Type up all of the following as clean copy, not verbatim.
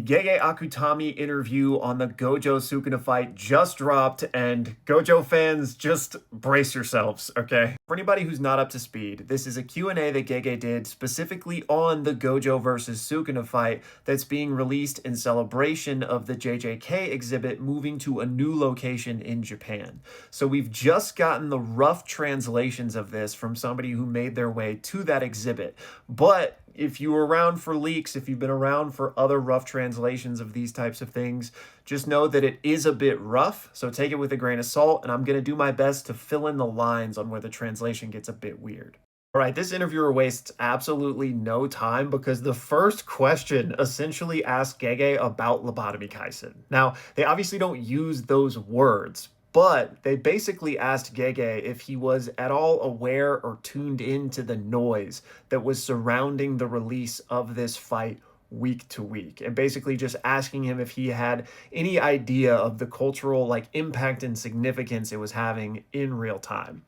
Gege Akutami interview on the Gojo Sukuna fight just dropped, and Gojo fans, just brace yourselves, okay? For anybody who's not up to speed, this is a Q&A that Gege did specifically on the Gojo versus Sukuna fight that's being released in celebration of the JJK exhibit moving to a new location in Japan. So we've just gotten the rough translations of this from somebody who made their way to that exhibit, but if you were around for leaks, if you've been around for other rough translations of these types of things, just know that it is a bit rough, so take it with a grain of salt, and I'm going to do my best to fill in the lines on where the translation gets a bit weird. All right, this interviewer wastes absolutely no time because the first question essentially asks Gege about lobotomy kaisen. Now, they obviously don't use those words, but they basically asked Gege if he was at all aware or tuned into the noise that was surrounding the release of this fight week to week, and basically just asking him if he had any idea of the cultural impact and significance it was having in real time.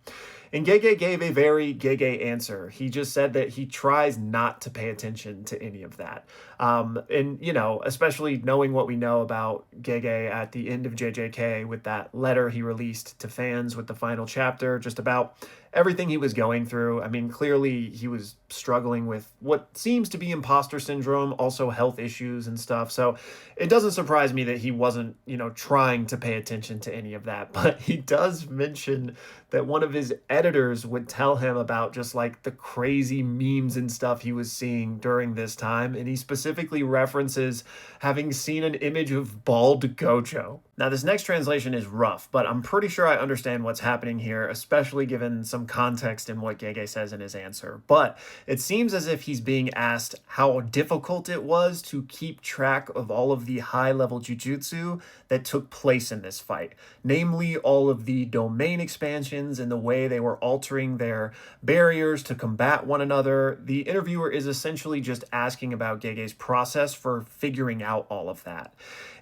And Gege gave a very Gege answer. He just said that he tries not to pay attention to any of that. And, especially knowing what we know about Gege at the end of JJK with that letter he released to fans with the final chapter, just about everything he was going through. I mean, clearly he was struggling with what seems to be imposter syndrome, also health issues and stuff. So it doesn't surprise me that he wasn't, trying to pay attention to any of that. But he does mention that one of his editors would tell him about just the crazy memes and stuff he was seeing during this time. And he specifically references having seen an image of bald Gojo. Now, this next translation is rough, but I'm pretty sure I understand what's happening here, especially given some context in what Gege says in his answer. But it seems as if he's being asked how difficult it was to keep track of all of the high-level jujutsu that took place in this fight, namely all of the domain expansions and the way they were altering their barriers to combat one another. The interviewer is essentially just asking about Gege's process for figuring out all of that.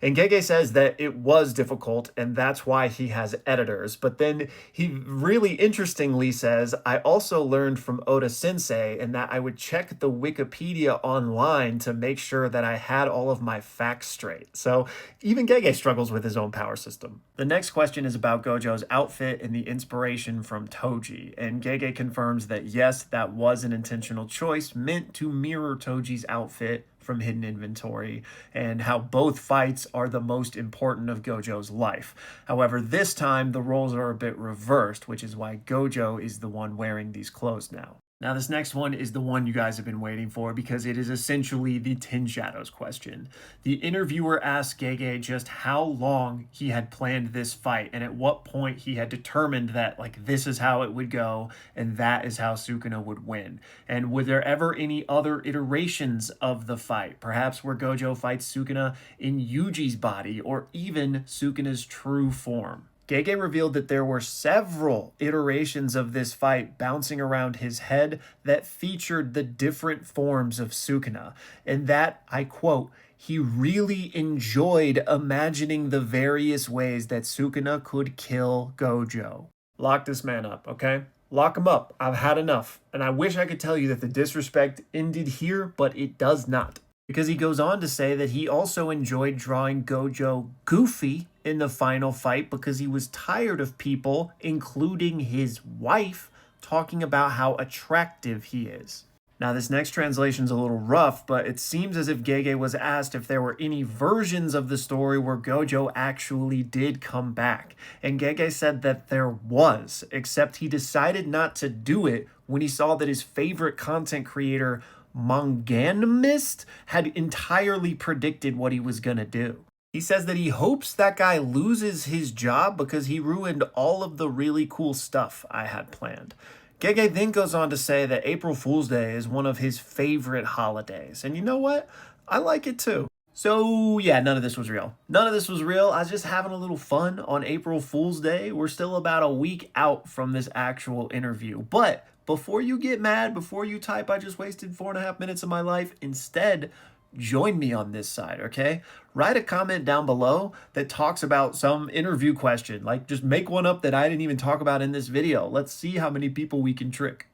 And Gege says that it was difficult, and that's why he has editors. But then he really interestingly says, I also learned from Oda Sensei, and that I would check the Wikipedia online to make sure that I had all of my facts straight. So even Gege struggles with his own power system. The next question is about Gojo's outfit and the inspiration from Toji. And Gege confirms that yes, that was an intentional choice meant to mirror Toji's outfit from Hidden Inventory, and how both fights are the most important of Gojo's life. However, this time the roles are a bit reversed, which is why Gojo is the one wearing these clothes now. Now, this next one is the one you guys have been waiting for because it is essentially the 10 Shadows question. The interviewer asked Gege just how long he had planned this fight and at what point he had determined that, this is how it would go and that is how Sukuna would win. And were there ever any other iterations of the fight? Perhaps where Gojo fights Sukuna in Yuji's body or even Sukuna's true form. Gege revealed that there were several iterations of this fight bouncing around his head that featured the different forms of Sukuna, and that, I quote, he really enjoyed imagining the various ways that Sukuna could kill Gojo. Lock this man up, okay? Lock him up. I've had enough. And I wish I could tell you that the disrespect ended here, but it does not. Because he goes on to say that he also enjoyed drawing Gojo goofy in the final fight because he was tired of people, including his wife, talking about how attractive he is. Now, this next translation's a little rough, but it seems as if Gege was asked if there were any versions of the story where Gojo actually did come back. And Gege said that there was, except he decided not to do it when he saw that his favorite content creator, manganimist, had entirely predicted what he was gonna do. He says that he hopes that guy loses his job because he ruined all of the really cool stuff I had planned. Gege then goes on to say that April Fool's Day is one of his favorite holidays. And you know what? I like it too. So yeah, none of this was real. None of this was real. I was just having a little fun on April Fool's Day. We're still about a week out from this actual interview. But before you get mad, before you type, I just wasted 4.5 minutes of my life, instead, join me on this side, okay? Write a comment down below that talks about some interview question. Just make one up that I didn't even talk about in this video. Let's see how many people we can trick.